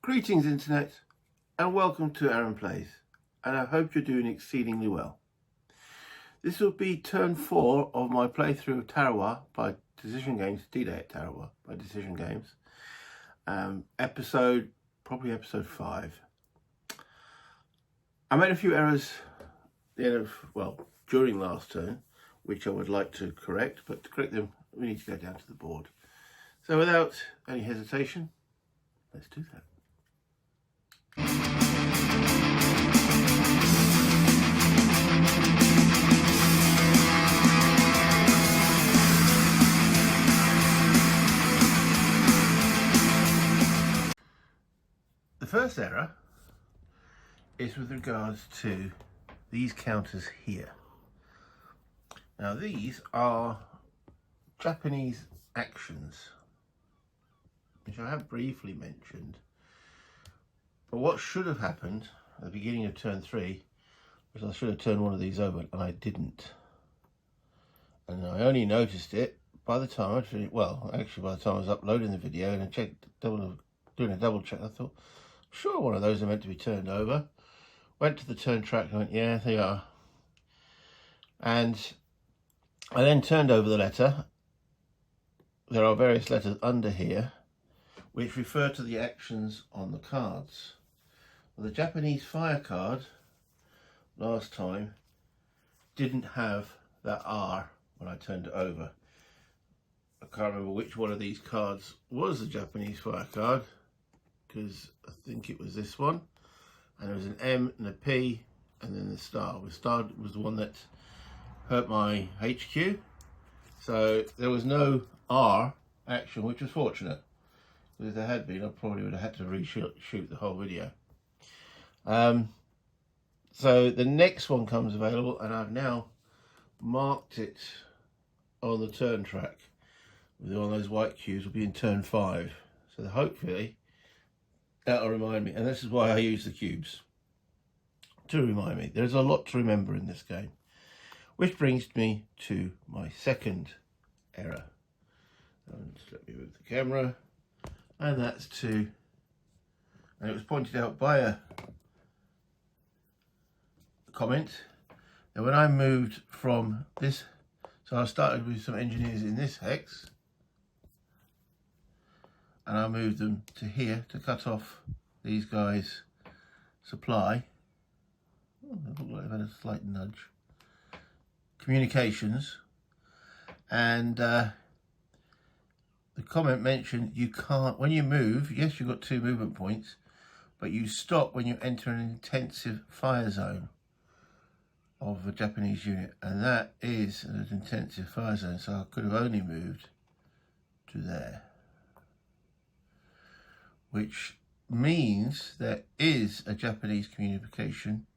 Greetings Internet and welcome to Aaron Plays, and I hope you're doing exceedingly well. This will be turn 4 of my playthrough of Tarawa by Decision Games, D-Day at Tarawa by Decision Games. Probably episode 5. I made a few errors during last turn, which I would like to correct, but to correct them we need to go down to the board. So without any hesitation, let's do that. The first error is with regards to these counters here. Now these are Japanese actions, which I have briefly mentioned, but what should have happened at the beginning of turn 3 was I should have turned one of these over, and I didn't. And I only noticed it by the time by the time I was uploading the video and I checked, doing a double check, I thought, sure, one of those are meant to be turned over. Went to the turn track and went, yeah, they are. And I then turned over the letter. There are various letters under here which refer to the actions on the cards. Well, the Japanese fire card last time didn't have that R when I turned it over. I can't remember which one of these cards was the Japanese fire card, because I think it was this one, and there was an M and a P and then the star. The star was the one that hurt my HQ, so there was no R action, which was fortunate, because if there had been I probably would have had to reshoot the whole video. So the next one comes available, and I've now marked it on the turn track with one of those white cubes. Will be in turn 5, so hopefully that'll remind me, and this is why I use the cubes, to remind me. There's a lot to remember in this game, which brings me to my second error. Just let me move the camera, and that's and it was pointed out by a comment that when I moved from this, so I started with some engineers in this hex, and I moved them to here to cut off these guys' supply. Oh, they look like they've had a slight nudge. Communications. And the comment mentioned you can't, when you move, yes, you've got 2 movement points, but you stop when you enter an intensive fire zone of a Japanese unit, and that is an intensive fire zone, so I could have only moved to there, which means there is a Japanese communication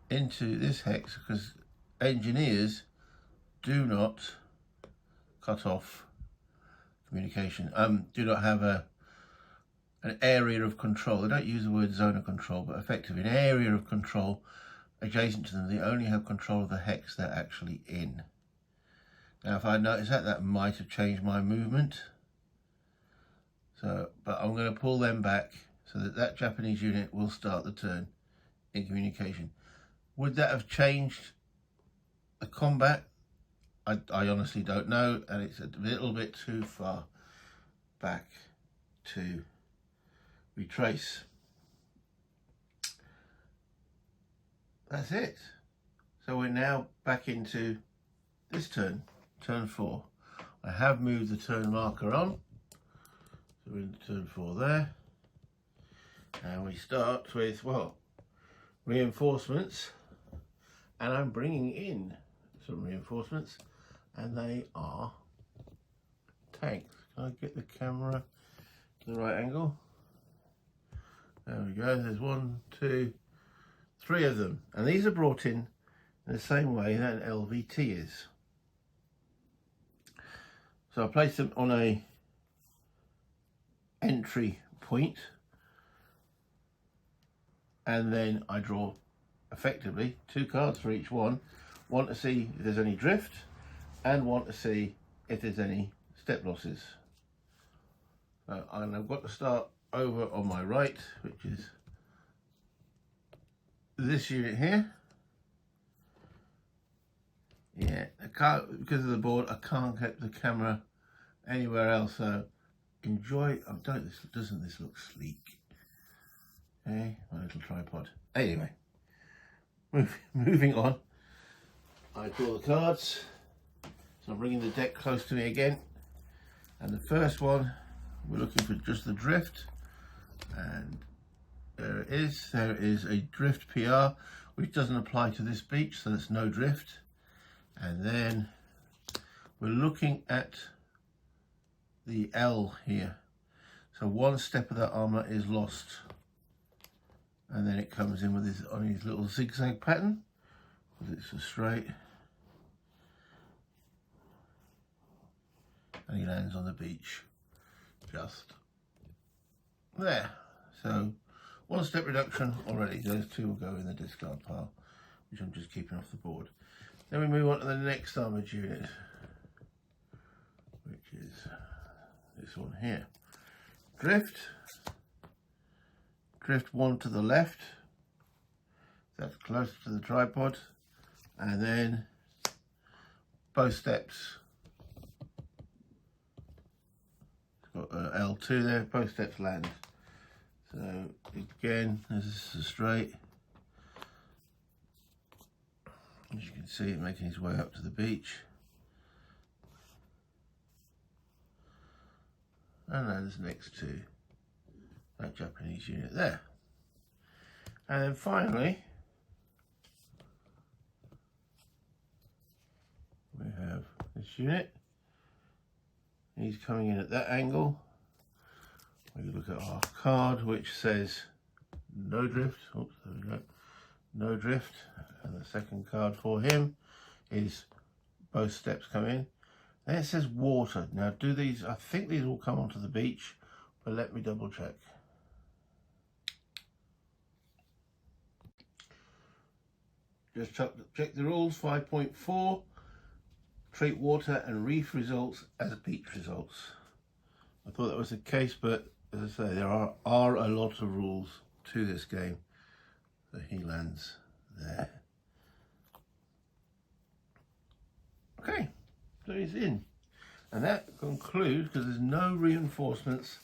into this hex, because engineers do not cut off communication, do not have an area of control. They don't use the word zone of control, but effectively an area of control adjacent to them. They only have control of the hex they're actually in. Now if I notice that might have changed my movement. So, but I'm going to pull them back so that Japanese unit will start the turn in communication. Would that have changed the combat? I honestly don't know, and it's a little bit too far back to retrace. That's it. So we're now back into this turn, turn 4. I have moved the turn marker on. So we're into turn 4 there. And we start with, reinforcements. And I'm bringing in some reinforcements, and they are tanks. Can I get the camera to the right angle? There we go. There's 1, 2, 3 of them. And these are brought in the same way that an LVT is. So I place them on a entry point, and then I draw effectively 2 cards for each one to see if there's any drift, and one to see if there's any step losses. And I've got to start over on my right, which is this unit here. Yeah, I can't, because of the board, I can't get the camera anywhere else, so enjoy. Doesn't this look sleek? Okay, my little tripod. Anyway, moving on. I draw the cards, so I'm bringing the deck close to me again, and the first one, we're looking for just the drift, and there it is. There is a drift PR, which doesn't apply to this beach, so there's no drift. And then we're looking at the L here. So one step of that armour is lost. And then it comes in with this on his little zigzag pattern, because it's a straight. And he lands on the beach. Just there. So one step reduction already. Those two will go in the discard pile, which I'm just keeping off the board. Then we move on to the next armoured unit, which is this one here. Drift one to the left, that's closer to the tripod, and then both steps, it's got L2 there, both steps land. So again, this is a straight. As you can see, it making his way up to the beach. And lands next to that Japanese unit there. And then finally, we have this unit. He's coming in at that angle. We look at our card, which says no drift. Oops, there we go. No drift. And the second card for him is both steps come in. Then it says water. Now do these, I think these will come onto the beach, but let me double check. Just check the rules, 5.4. Treat water and reef results as beach results. I thought that was the case, but as I say, there are a lot of rules to this game. So he lands there. Okay, so he's in. And that concludes, because there's no reinforcements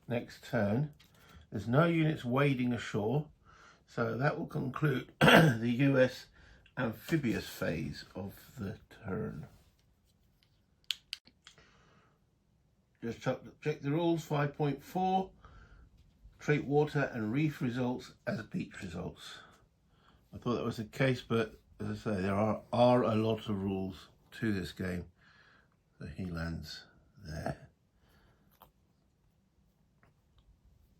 next turn. There's no units wading ashore. So that will conclude the US amphibious phase of the turn. Just check the rules, 5.4. Treat water and reef results as beach results. I thought that was the case, but as I say, there are a lot of rules to this game. So he lands there.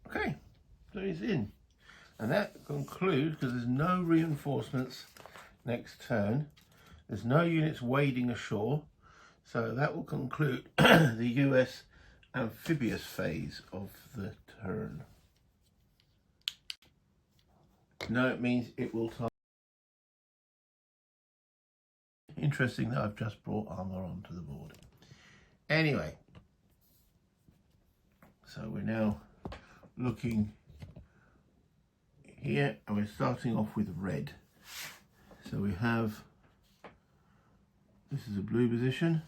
Okay, so he's in. And that concludes, because there's no reinforcements next turn. There's no units wading ashore. So that will conclude the US amphibious phase of the turn. No, it means it will time. Interesting that I've just brought armour onto the board. Anyway, so we're now looking here, and we're starting off with red. So we have, this is a blue position.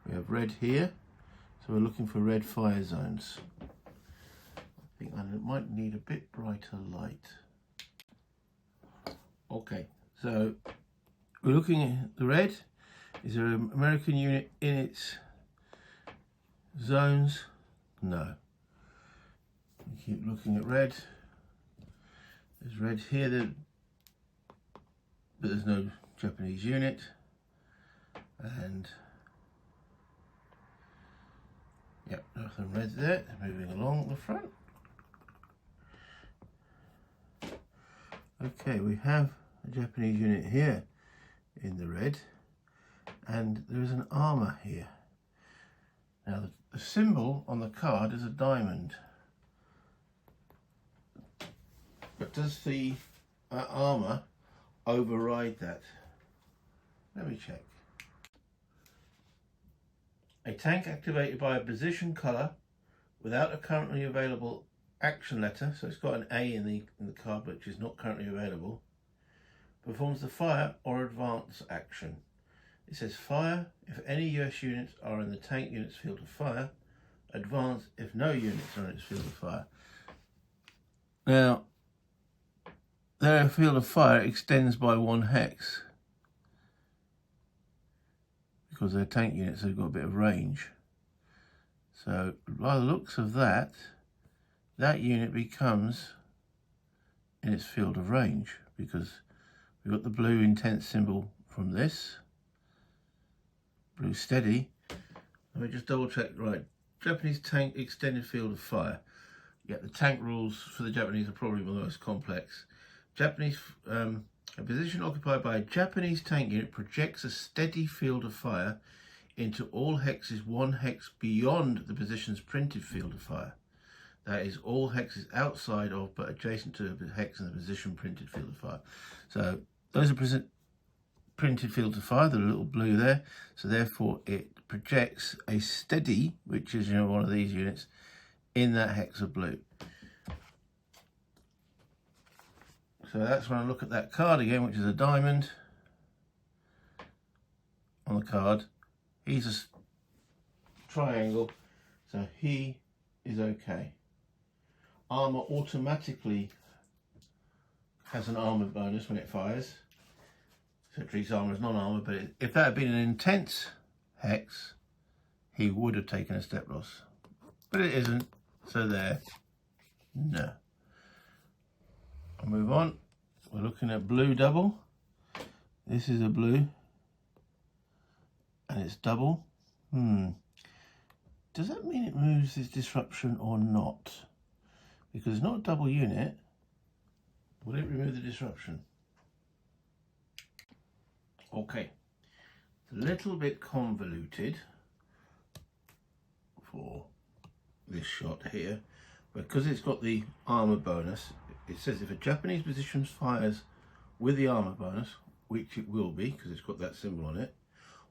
We have red here. So we're looking for red fire zones. I think I might need a bit brighter light. Okay, so we're looking at the red. Is there an American unit in its zones? No. We keep looking at red. There's red here, but there's no Japanese unit. And yep, nothing red there. Moving along the front. Okay, we have a Japanese unit here in the red, and there is an armour here. Now the symbol on the card is a diamond, but does the armour override that? Let me check. A tank activated by a position colour without a currently available action letter, so it's got an A in the card which is not currently available, performs the fire or advance action. It says fire if any US units are in the tank unit's field of fire, advance if no units are in its field of fire. Now, their field of fire extends by 1 hex because their tank units have got a bit of range. So by the looks of that, that unit becomes in its field of range because we've got the blue intense symbol from this, blue steady. Let me just double check, right, Japanese tank extended field of fire. Yeah, the tank rules for the Japanese are probably the most complex. Japanese, a position occupied by a Japanese tank unit projects a steady field of fire into all hexes 1 hex beyond the position's printed field of fire. That is, all hexes outside of but adjacent to the hex in the position printed field of fire. So those are printed fields of fire, the little blue there. So therefore it projects a steady, which is, you know, one of these units, in that hex of blue. So that's when I look at that card again, which is a diamond on the card. He's a triangle, so he is okay. Armor automatically has an armor bonus when it fires, so it treats armor as non-armor, but if that had been an intense hex, he would have taken a step loss. But it isn't, so there, no. I'll move on. We're looking at blue double. This is a blue, and it's double. Does that mean it moves this disruption or not? Because it's not a double unit. Will it remove the disruption? Okay, it's a little bit convoluted for this shot here, because it's got the armor bonus. It says if a Japanese position fires with the armor bonus, which it will be because it's got that symbol on it,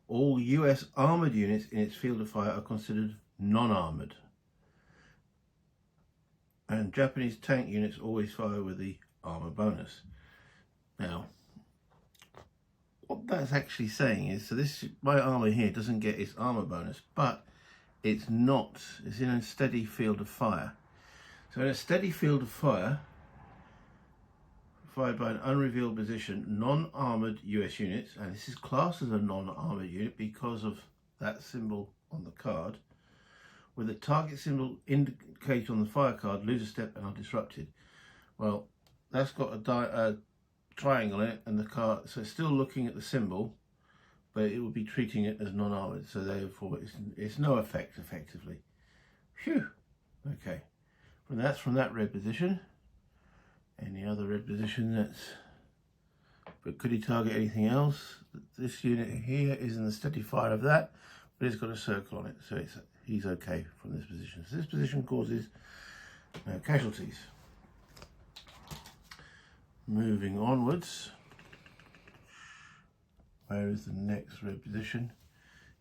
all US armored units in its field of fire are considered non-armored. And Japanese tank units always fire with the armor bonus. Now, what that's actually saying is, so this, my armor here doesn't get its armor bonus, but it's not, it's in a steady field of fire. So in a steady field of fire, fired by an unrevealed position, non-armoured US units, and this is classed as a non-armoured unit because of that symbol on the card, with the target symbol indicated on the fire card, lose a step and are disrupted. Well, that's got a triangle in it, and the card, so it's still looking at the symbol, but it would be treating it as non-armoured, so therefore it's no effect effectively. Phew. Okay, that's from that red position. Any other red position that's, but could he target anything else? This unit here is in the steady fire of that, but it's got a circle on it, so he's okay from this position. So this position causes no casualties. Moving onwards, where is the next red position?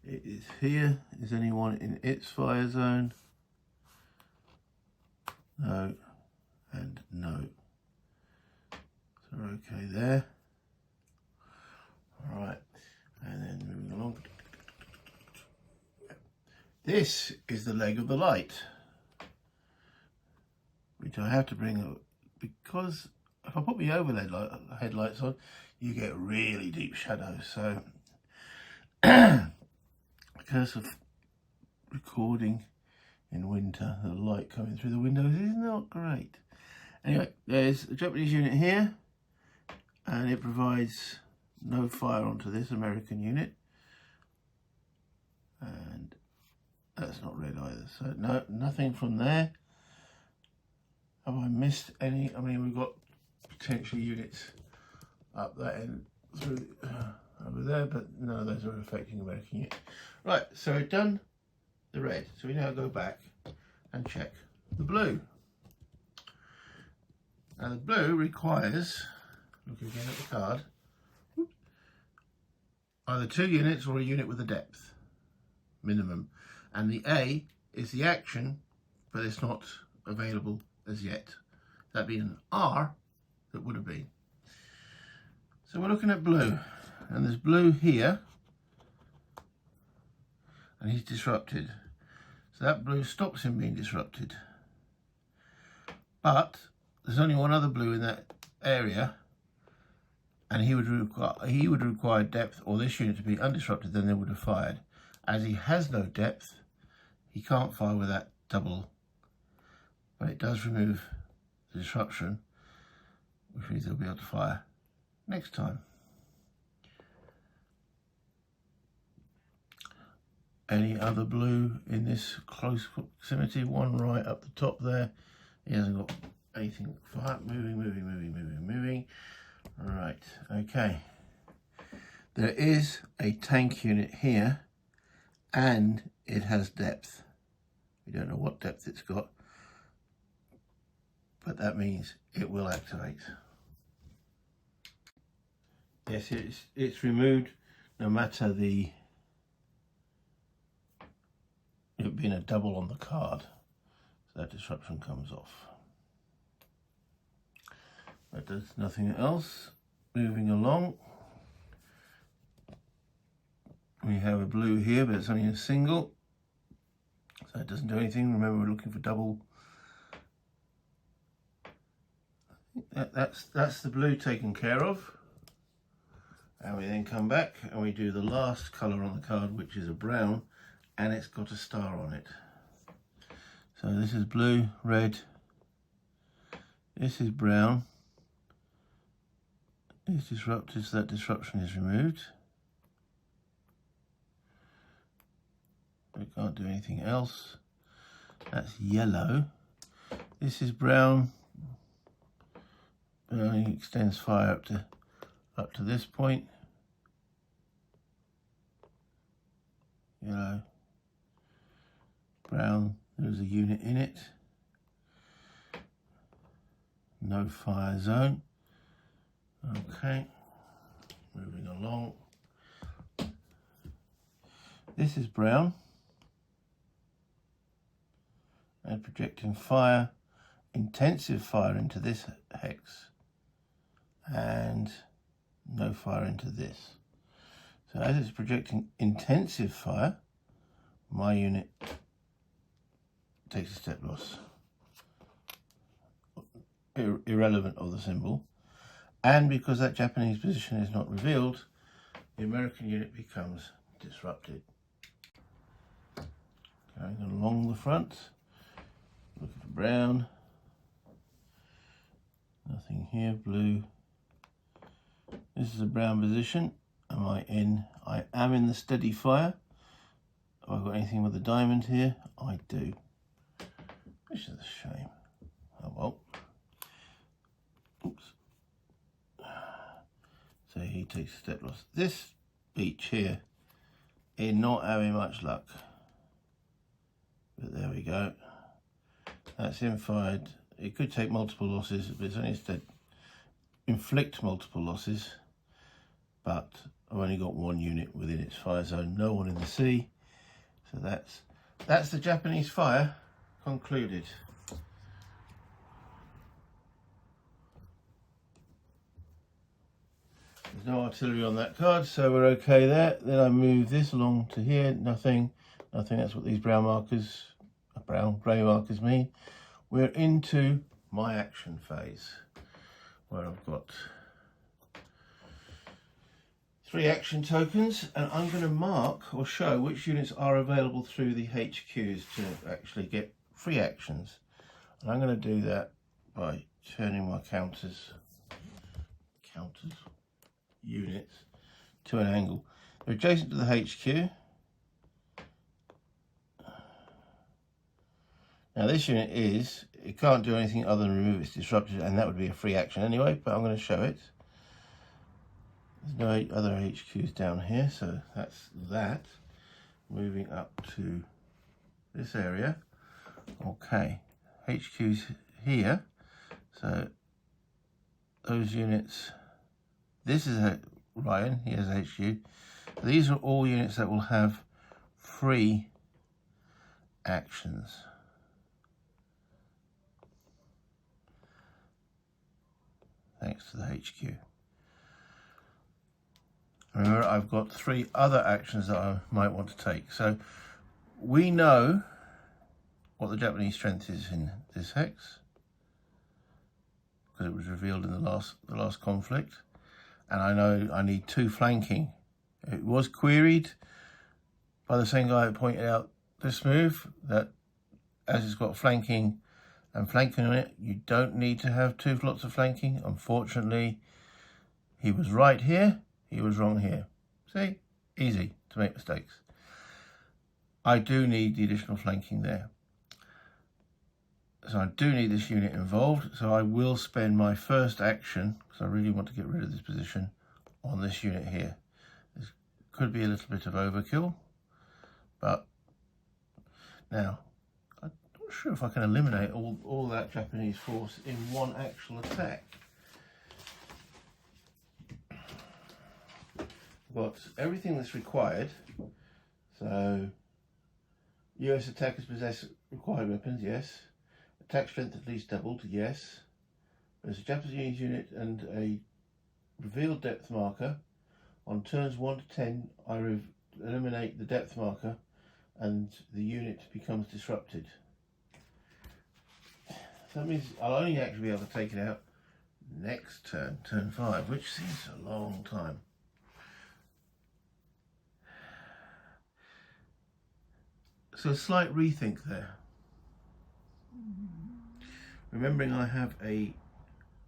It is here. Is anyone in its fire zone? No, and no. So we're okay there. All right, and then moving along. This is the leg of the light, which I have to bring up because if I put my overhead headlights on, you get really deep shadows. So, because of recording in winter, the light coming through the windows is not great. Anyway, there's a Japanese unit here, and it provides no fire onto this American unit. And that's not red either, so no, nothing from there. Have I missed any? I mean, we've got potential units up that end through over there, but none of those are affecting American units. Right, so we've done the red, so we now go back and check the blue. Now the blue requires, look again at the card, either 2 units or a unit with a depth minimum, and the A is the action but it's not available as yet. That'd be an R that would have been. So we're looking at blue, and there's blue here, and he's disrupted. So that blue stops him being disrupted. But there's only one other blue in that area, and he would require depth or this unit to be undisrupted, then they would have fired. As he has no depth, he can't fire with that double, but it does remove the disruption, which means they'll be able to fire next time. Any other blue in this close proximity? One right up the top there. He hasn't got anything fire. Moving. Right, okay. There is a tank unit here, and it has depth. We don't know what depth it's got, but that means it will activate. Yes, it's removed no matter it being a double on the card, so that disruption comes off. But there's nothing else. Moving along, we have a blue here, but it's only a single, so it doesn't do anything. Remember, we're looking for double. That's the blue taken care of. And we then come back and we do the last colour on the card, which is a brown, and it's got a star on it. So this is blue, red, this is brown, it's disrupted, so that disruption is removed. We can't do anything else. That's yellow. This is brown, but only extends fire up to this point. Yellow, brown, there's a unit in it. No fire zone. Okay, moving along. This is brown and projecting fire, intensive fire into this hex, and no fire into this. So as it's projecting intensive fire, my unit takes a step loss, irrelevant of the symbol. And because that Japanese position is not revealed, the American unit becomes disrupted. Going along the front, looking for brown, nothing here, blue. This is a brown position. Am I in? I am in the steady fire. Have I got anything with a diamond here? I do. Which is a shame. Oh well. Oops. So he takes a step loss. This beach here is not having much luck. But there we go. That's him fired. It could take multiple losses, but it's only instead inflict multiple losses. But I've only got one unit within its fire zone, no one in the sea. So that's the Japanese fire concluded. There's no artillery on that card, so we're okay there. Then I move this along to here, nothing. That's what these brown markers, grey markers mean. We're into my action phase, where I've got 3 action tokens, and I'm going to mark or show which units are available through the HQs to actually get free actions. And I'm going to do that by turning my counters units to an angle. They're adjacent to the HQ. Now this unit it can't do anything other than remove its disruptor, and that would be a free action anyway, but I'm going to show it. There's no other HQs down here, so that's that. Moving up to this area. Okay, HQs here. So those units, this is Ryan, he has a HQ. These are all units that will have free actions. next to the HQ. Remember, I've got 3 other actions that I might want to take. So we know what the Japanese strength is in this hex, because it was revealed in the last conflict, and I know I need 2 flanking. It was queried by the same guy who pointed out this move, that as it's got flanking and flanking on it, you don't need to have 2 lots of flanking. Unfortunately, he was right here, he was wrong here. See, easy to make mistakes. I do need the additional flanking there. So I do need this unit involved, so I will spend my first action, because I really want to get rid of this position, on this unit here. This could be a little bit of overkill, but now, I'm not sure if I can eliminate all that Japanese force in one actual attack. I've got everything that's required, so US attackers possess required weapons, yes. Attack strength at least doubled, yes. There's a Japanese unit and a revealed depth marker. On turns 1 to 10, I eliminate the depth marker and the unit becomes disrupted. So that means I'll only actually be able to take it out next turn, turn 5, which seems a long time. So a slight rethink there. Remembering I have a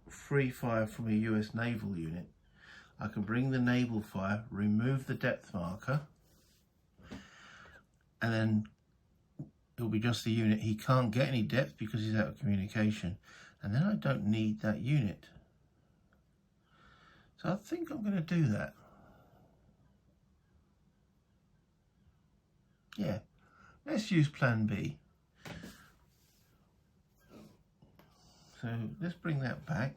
free fire from a US naval unit, I can bring the naval fire, remove the depth marker, and then it'll be just the unit. He can't get any depth because he's out of communication, and then I don't need that unit. So I think I'm going to do that. Yeah, let's use plan B. So let's bring that back.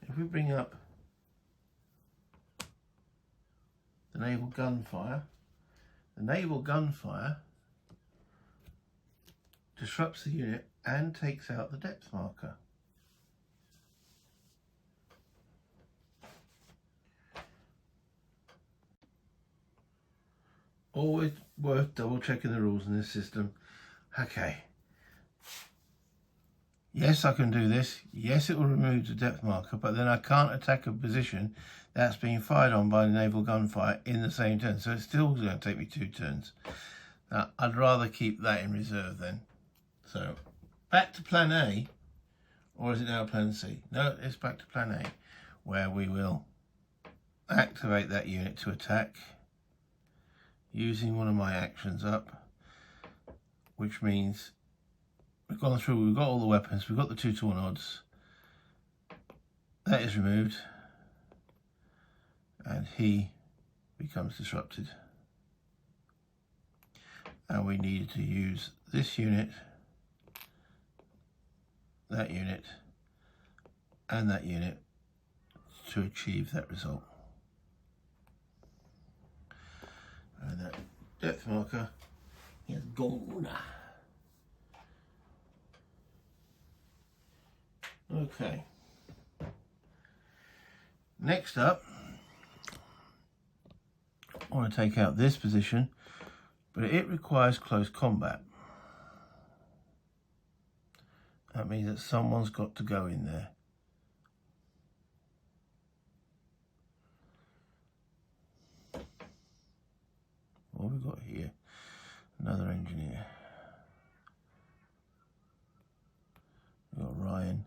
If we bring up the naval gunfire disrupts the unit and takes out the depth marker. Always worth double checking the rules in this system. Okay. Yes, I can do this. Yes, it will remove the depth marker, but then I can't attack a position that's being fired on by the naval gunfire in the same turn. So it's still going to take me 2 turns. Now, I'd rather keep that in reserve then. So back to plan A, or is it now plan C? No, it's back to plan A, where we will activate that unit to attack using one of my actions up, which means we've gone through, we've got all the weapons, we've got the 2-to-1 odds. That is removed, and he becomes disrupted. And we need to use this unit, that unit, and that unit to achieve that result. And that depth marker is gone. Okay. Next up, I want to take out this position, but it requires close combat. That means that someone's got to go in there. What have we got here? Another engineer. We've got Ryan.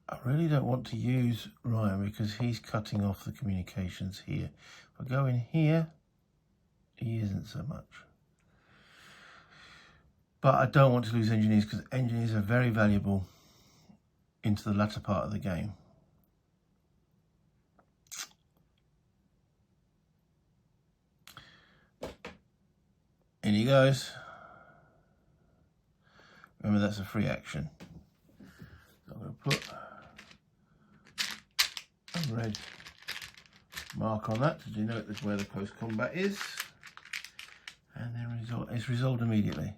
I really don't want to use Ryan because he's cutting off the communications here. If I go in here, he isn't so much. But I don't want to lose engineers because engineers are very valuable into the latter part of the game. In he goes. Remember, that's a free action. So I'm going to put a red mark on that to denote where the close combat is. And then it's resolved immediately.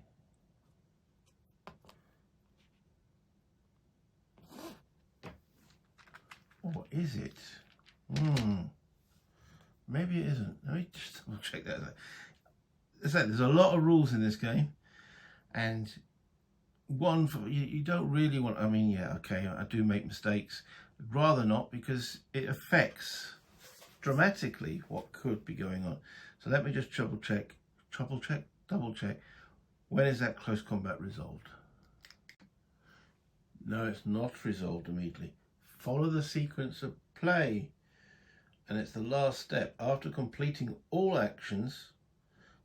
that. As I said, there's a lot of rules in this game, and one for you don't really want. I mean, yeah, okay, I do make mistakes. I'd rather not, because it affects dramatically what could be going on. So let me just double check. When is that close combat resolved? No, it's not resolved immediately. Follow the sequence of play, and it's the last step. After completing all actions,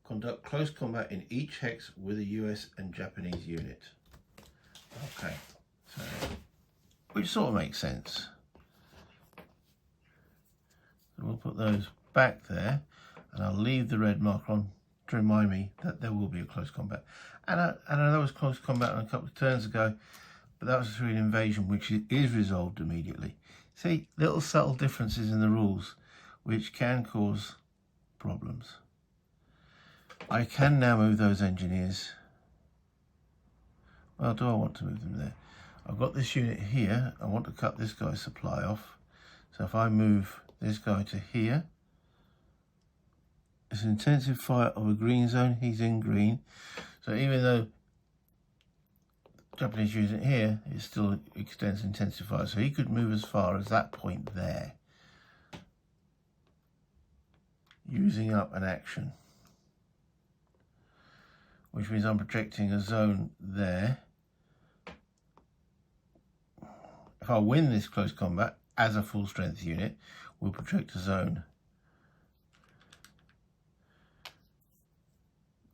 conduct close combat in each hex with a US and Japanese unit. Okay, so which sort of makes sense. So we'll put those back there, and I'll leave the red marker on to remind me that there will be a close combat. And I know there was close combat a couple of turns ago, but that was through an invasion, which is resolved immediately. See, little subtle differences in the rules which can cause problems. I can now move those engineers. Well, do I want to move them there? I've got this unit here. I want to cut this guy's supply off. So if I move this guy to here, it's an intensive fire of a green zone. He's in green. So even though Japanese unit here, it still extends intensive fire. So he could move as far as that point there, using up an action, which means I'm projecting a zone there. If I win this close combat as a full strength unit, we'll project a zone.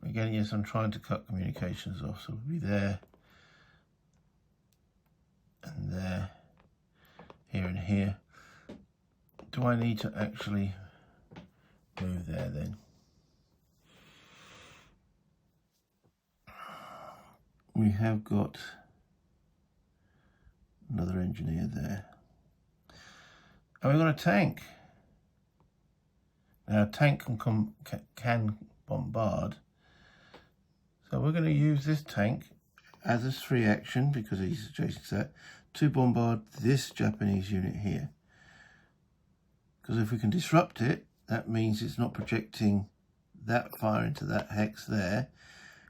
Again, yes, I'm trying to cut communications off, so we'll be there and there, here and here. Do I need to actually move there then? We have got another engineer there. And we've got a tank. Now, a tank can bombard. So we're going to use this tank as a free action, because he's adjacent to that, to bombard this Japanese unit here. Because if we can disrupt it, that means it's not projecting that fire into that hex there,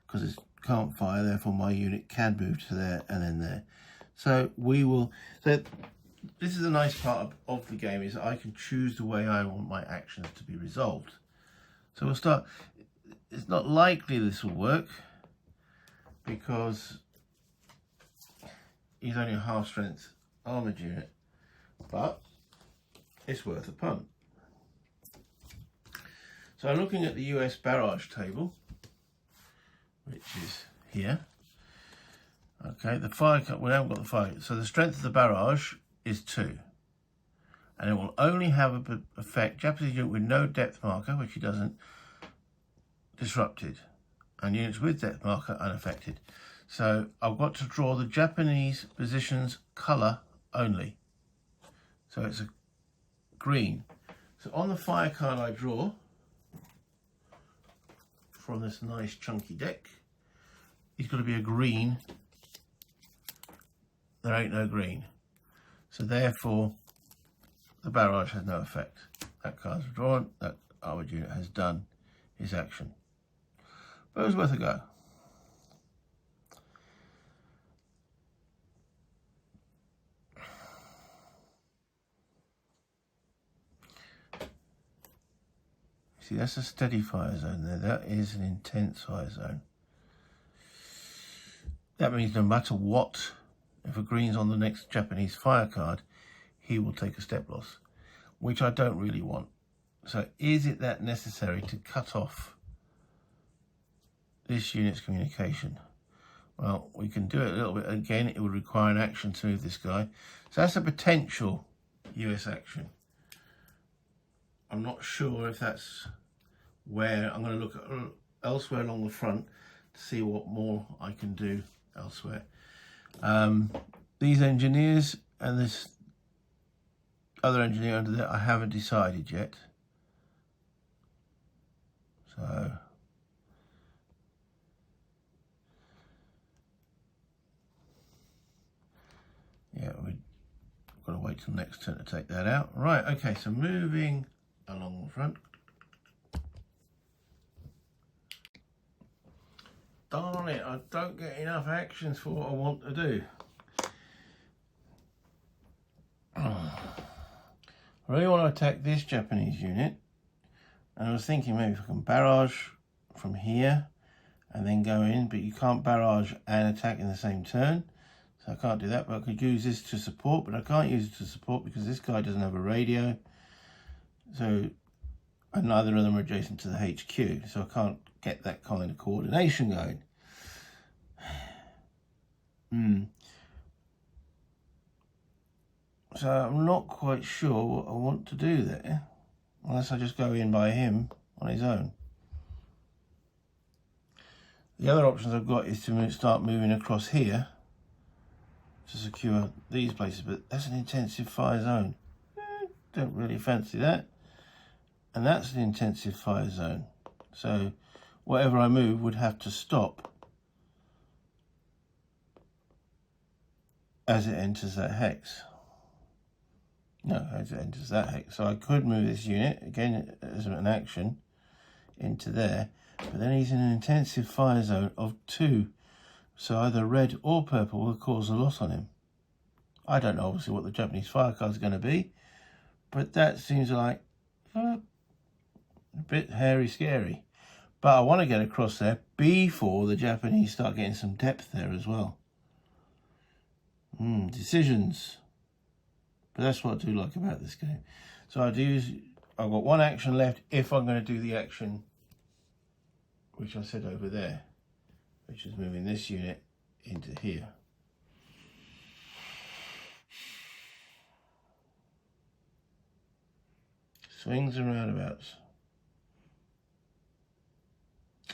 because it can't fire, therefore my unit can move to there and then there. So we will, so this is a nice part of the game, is that I can choose the way I want my actions to be resolved. So we'll start. It's not likely this will work, because he's only a half strength armoured unit, but it's worth a punt. So I'm looking at the US barrage table, which is here. Okay, the fire, we haven't got the fire, so the strength of the barrage is 2. And it will only have an effect, Japanese unit with no depth marker, which he doesn't, disrupted. And units with depth marker unaffected. So I've got to draw the Japanese position's colour only. So it's a green. So on the fire card I draw from this nice chunky deck, he's got to be a green. There ain't no green. So therefore the barrage has no effect. That card's drawn, that armoured unit has done his action. But it was worth a go. See, that's a steady fire zone there. That is an intense fire zone. That means no matter what, if a green's on the next Japanese fire card, he will take a step loss, which I don't really want. So is it that necessary to cut off this unit's communication? Well, we can do it a little bit. Again, it would require an action to move this guy. So that's a potential US action. I'm not sure if that's where I'm going to look at elsewhere along the front to see what more I can do elsewhere. These engineers and this other engineer under there, I haven't decided yet. So yeah, we've got to wait till next turn to take that out. Right, okay, so moving along the front. darn it, I don't get enough actions for what I want to do. I really want to attack this Japanese unit, and I was thinking maybe if I can barrage from here and then go in, but you can't barrage and attack in the same turn, so I can't do that. But I could use this to support, but I can't use it to support because this guy doesn't have a radio, so and neither of them are adjacent to the HQ, so I can't get that kind of coordination going. So I'm not quite sure what I want to do there, unless I just go in by him on his own. The other options I've got is to start moving across here to secure these places, but that's an intensive fire zone. Don't really fancy that. And that's an intensive fire zone. So whatever I move would have to stop as it enters that hex. No, as it enters that hex. So I could move this unit, again as an action, into there. But then he's in an intensive fire zone of 2. So either red or purple will cause a loss on him. I don't know obviously what the Japanese fire card is going to be, but that seems like a bit hairy scary. But I want to get across there before the Japanese start getting some depth there as well. Decisions. But that's what I do like about this game. So I've got one action left if I'm going to do the action which I said over there, which is moving this unit into here. Swings and roundabouts.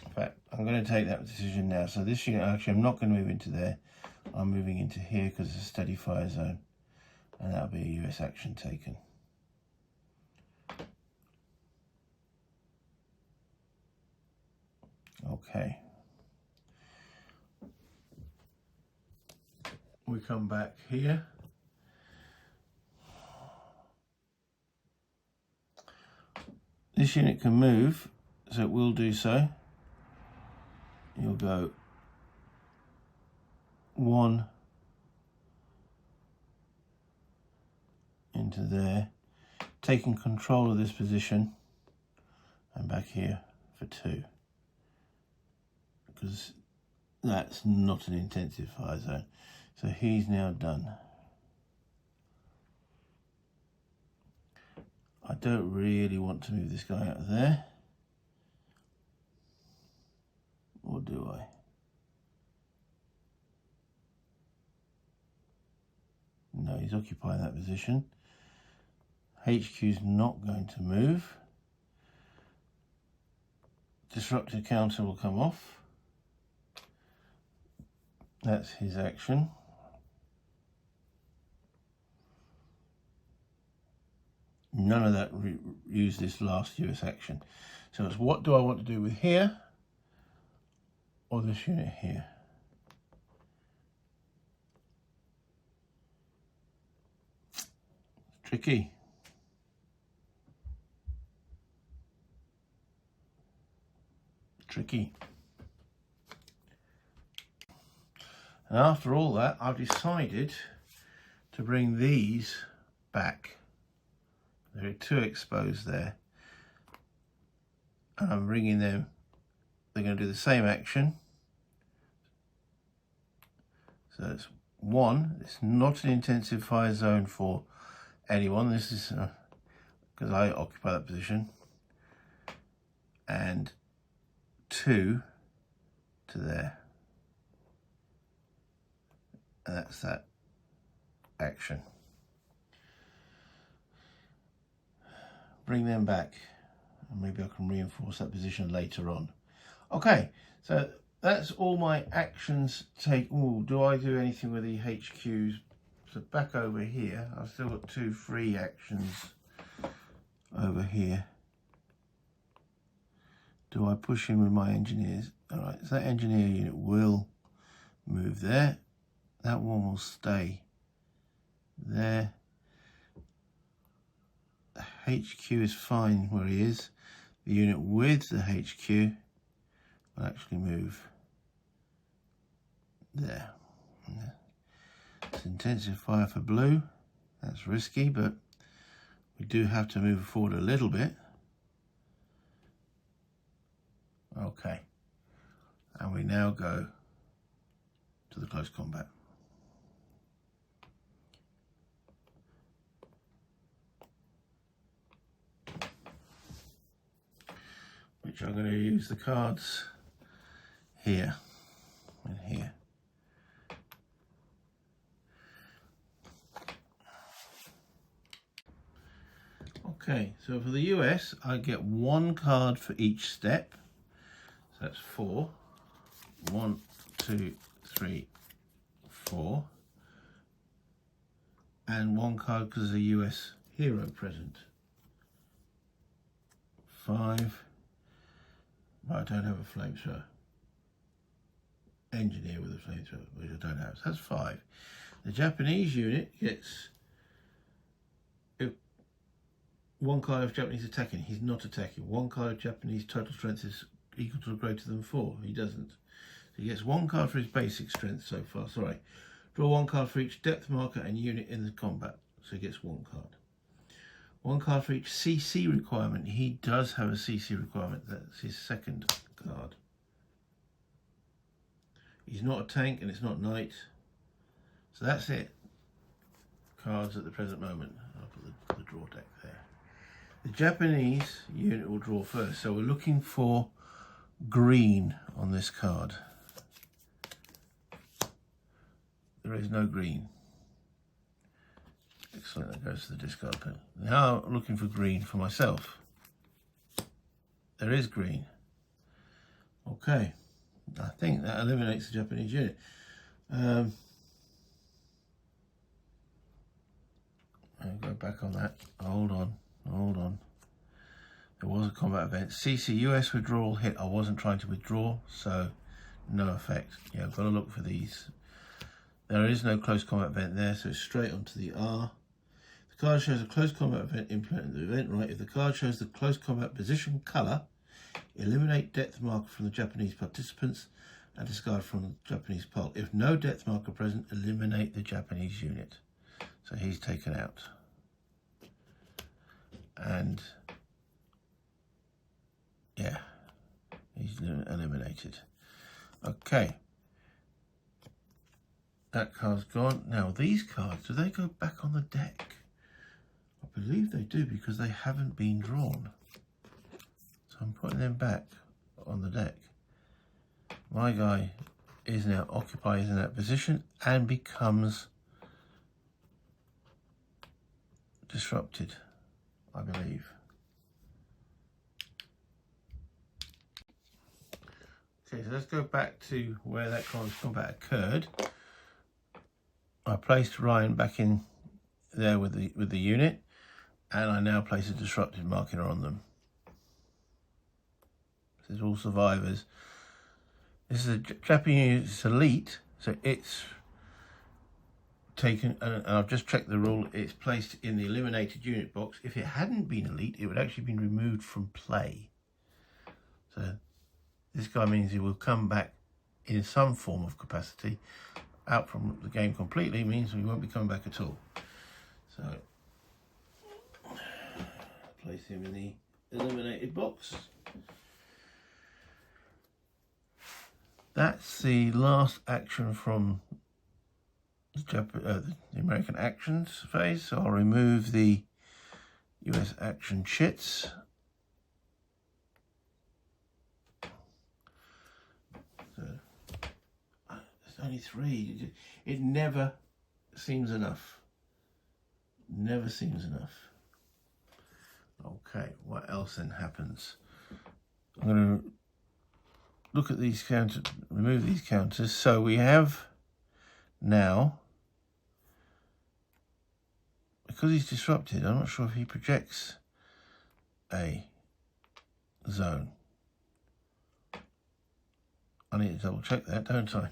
In fact, I'm going to take that decision now. So this unit, actually, I'm not going to move into there. I'm moving into here because it's a steady fire zone. And that'll be a US action taken. Okay. We come back here. This unit can move, so it will do so. You'll go 1 into there, taking control of this position, and back here for 2. Because that's not an intensive fire zone. So he's now done. I don't really want to move this guy out of there. Or do I? No, he's occupying that position. HQ's not going to move. Disruptive counter will come off. That's his action. None of that use this last US action. So it's what do I want to do with here or this unit here? It's tricky. Tricky. And after all that, I've decided to bring these back. There are 2 exposed there. And I'm bringing them, they're going to do the same action. So it's 1, it's not an intensive fire zone for anyone. This is because I occupy that position. And 2 to there. And that's that action. Bring them back, and maybe I can reinforce that position later on. Okay, so that's all my actions take. Oh, do I do anything with the HQs? So back over here, I've still got 2 free actions over here. Do I push in with my engineers? All right, so that engineer unit will move there. That one will stay there. The HQ is fine where he is. The unit with the HQ will actually move there. It's intensive fire for blue. That's risky, but we do have to move forward a little bit. Okay. And we now go to the close combat. Which I'm going to use the cards here and here. Okay, so for the US, I get one card for each step. So that's 4. 1, 2, 3, 4. And one card because there's a US hero present. 5. But I don't have a flamethrower. Engineer with a flamethrower, which I don't have. So that's 5. The Japanese unit gets one card of Japanese attacking. He's not attacking. One card of Japanese total strength is equal to or greater than 4. He doesn't. So he gets one card for his basic strength so far. Sorry. Draw one card for each depth marker and unit in the combat. So he gets one card. One card for each CC requirement. He does have a CC requirement. That's his second card. He's not a tank and it's not knight. So that's it. Cards at the present moment. I'll put the draw deck there. The Japanese unit will draw first. So we're looking for green on this card. There is no green. Excellent, that goes to the discard pile. Now I'm looking for green for myself. There is green. Okay, I think that eliminates the Japanese unit. I'll go back on that. Hold on. There was a combat event. CC US withdrawal hit. I wasn't trying to withdraw, so no effect. Yeah, I've got to look for these. There is no close combat event there, so it's straight onto the R. The card shows a close combat event implementing the event right. If the card shows the close combat position colour, eliminate depth marker from the Japanese participants and discard from the Japanese pile. If no depth marker present, eliminate the Japanese unit. So he's taken out. And yeah, he's eliminated. Okay. That card's gone. Now these cards, do they go back on the deck? I believe they do because they haven't been drawn. So I'm putting them back on the deck. My guy is now occupies in that position and becomes disrupted, I believe. Okay, so let's go back to where that close combat occurred. I placed Ryan back in there with the unit, and I now place a disrupted marker on them. This is all survivors. This is a Japanese elite, so it's taken, and I've just checked the rule, it's placed in the eliminated unit box. If it hadn't been elite, it would actually been removed from play. So this guy means he will come back in some form of capacity. Out from the game completely means we won't be coming back at all. So place him in the eliminated box. That's the last action from the American actions phase. So I'll remove the US action chits. Only 3. It never seems enough. Never seems enough. Okay, what else then happens? I'm going to look at these counters, remove these counters. So we have now, because he's disrupted, I'm not sure if he projects a zone. I need to double check that, don't I?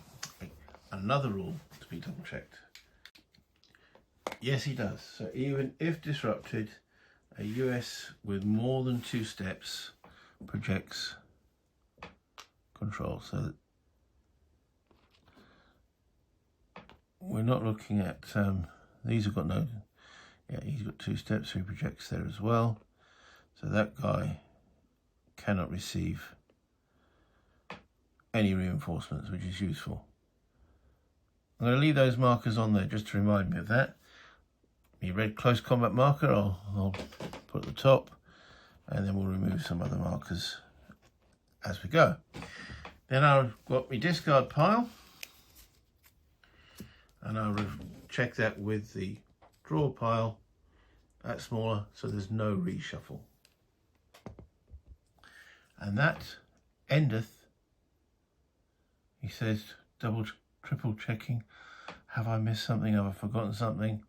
Another rule to be double checked. Yes, he does. So even if disrupted, a US with more than 2 steps projects control. So we're not looking at, these have got no, yeah, he's got 2 steps, so he projects there as well. So that guy cannot receive any reinforcements, which is useful. I'm going to leave those markers on there just to remind me of that. The red close combat marker I'll put at the top, and then we'll remove some other markers as we go. Then I've got my discard pile, and I'll check that with the draw pile, that's smaller, so there's no reshuffle. And that endeth, he says, triple checking. Have I missed something? Have I forgotten something?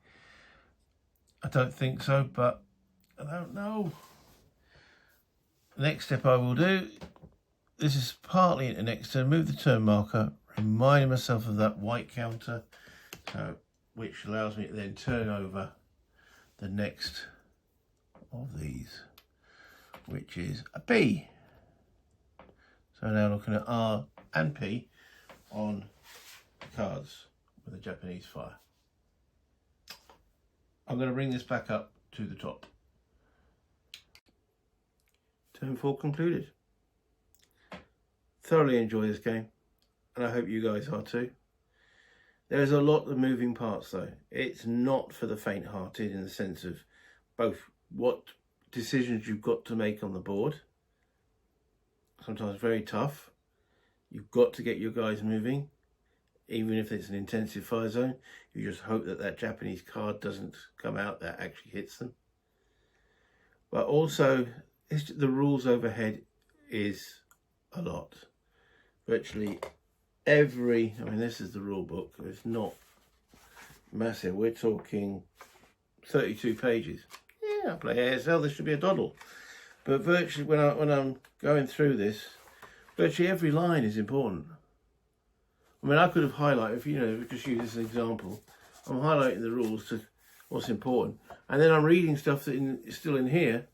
I don't think so, but I don't know. The next step I will do, this is partly into next turn, move the turn marker, remind myself of that white counter, so which allows me to then turn over the next of these, which is a P. So now looking at R and P on cards with a Japanese fire. I'm going to bring this back up to the top. Turn 4 concluded. Thoroughly enjoy this game, and I hope you guys are too. There's a lot of moving parts though. It's not for the faint-hearted in the sense of both what decisions you've got to make on the board, sometimes very tough. You've got to get your guys moving, even if it's an intensive fire zone. You just hope that that Japanese card doesn't come out that actually hits them. But also, the rules overhead is a lot. Virtually every, I mean, this is the rule book. It's not massive. We're talking 32 pages. Yeah, I play ASL. This should be a doddle. But virtually, when I'm going through this, virtually every line is important. I mean, I could have highlighted, if you know, just use this as an example. I'm highlighting the rules to what's important, and then I'm reading stuff that is still in here,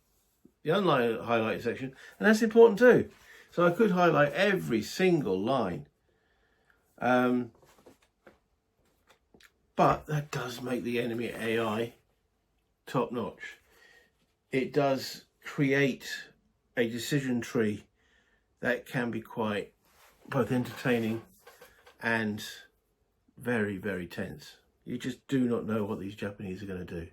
the unhighlighted section, and that's important too. So I could highlight every single line. But that does make the enemy AI top notch. It does create a decision tree that can be quite both entertaining and very, very tense. You just do not know what these Japanese are going to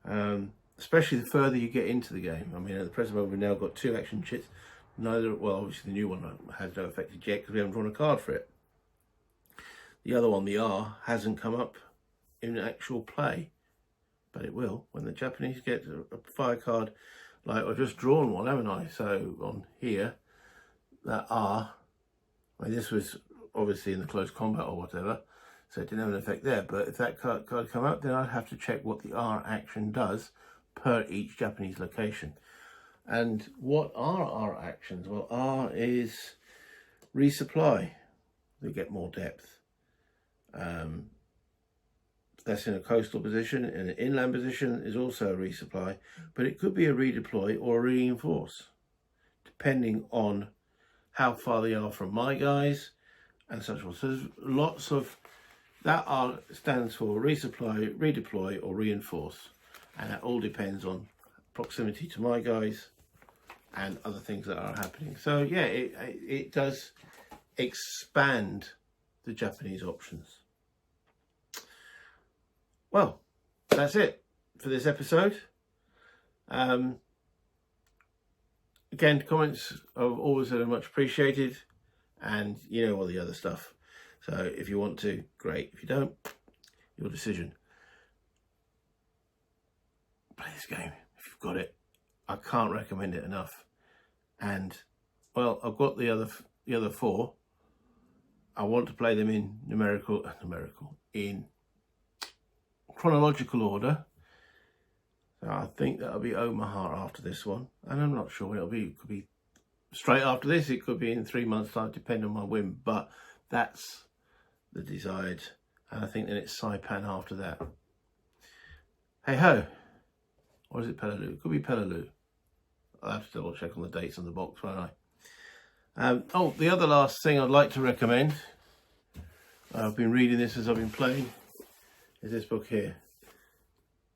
do. Especially the further you get into the game. I mean, at the present moment, we've now got 2 action chits. Neither, well, obviously the new one has no effect yet because we haven't drawn a card for it. The other one, the R, hasn't come up in actual play, but it will when the Japanese get a fire card. Like I've just drawn one, haven't I? So on here, that R, I mean, this was obviously in the close combat or whatever, so it didn't have an effect there. But if that card come up, then I'd have to check what the R action does per each Japanese location. And what are R actions? Well, R is resupply. They get more depth. That's in a coastal position. In an inland position is also a resupply, but it could be a redeploy or a reinforce, depending on how far they are from my guys and such on. So there's lots of, that R stands for resupply, redeploy or reinforce, and that all depends on proximity to my guys and other things that are happening. So yeah, it does expand the Japanese options. Well, that's it for this episode. Again, comments are always very much appreciated, and you know all the other stuff. So if you want to, great. If you don't, your decision. Play this game if you've got it. I can't recommend it enough. And well, I've got the other 4. I want to play them in in chronological order. So I think that'll be Omaha after this one, and I'm not sure it'll be. It could be straight after this. It could be in 3 months' time, depending on my whim. But that's the desired, and I think then it's Saipan after that. Hey ho, or is it Peleliu? It could be Peleliu. I'll have to double check on the dates on the box, won't I? Oh, the other last thing I'd like to recommend, I've been reading this as I've been playing. Is this book here,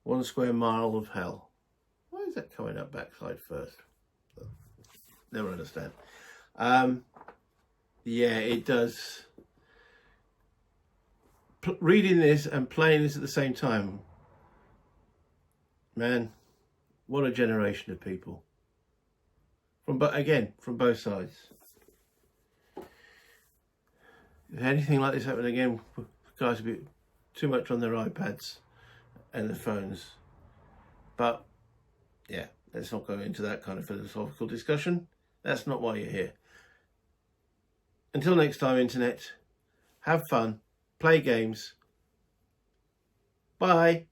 1 Square Mile of Hell. Why is that coming up backside first? Never understand. Yeah, it does. Reading this and playing this at the same time, man, what a generation of people. From both sides. If anything like this happened again, guys would be too much on their iPads and their phones. But yeah, let's not go into that kind of philosophical discussion. That's not why you're here. Until next time, internet, have fun, play games. Bye.